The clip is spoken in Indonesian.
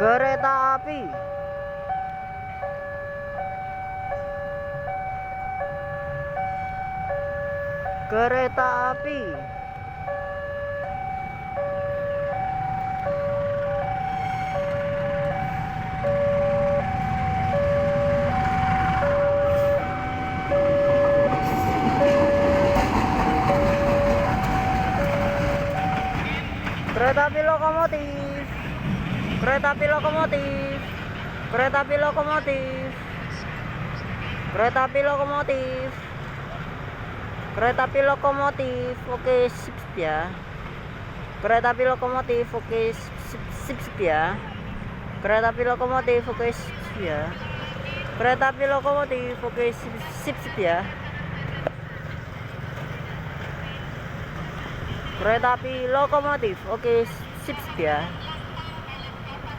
Kereta api. Kereta api. Kereta api lokomotif. Kereta api lokomotif. Kereta api lokomotif. Kereta api lokomotif. Kereta api lokomotif. Oke, sip sip ya. Kereta api lokomotif. Oke, sip sip sip ya. Kereta api lokomotif. Oke, sip sip ya. Kereta api lokomotif. Oke, sip sip sip ya. Kereta api lokomotif. Oke, sip sip ya.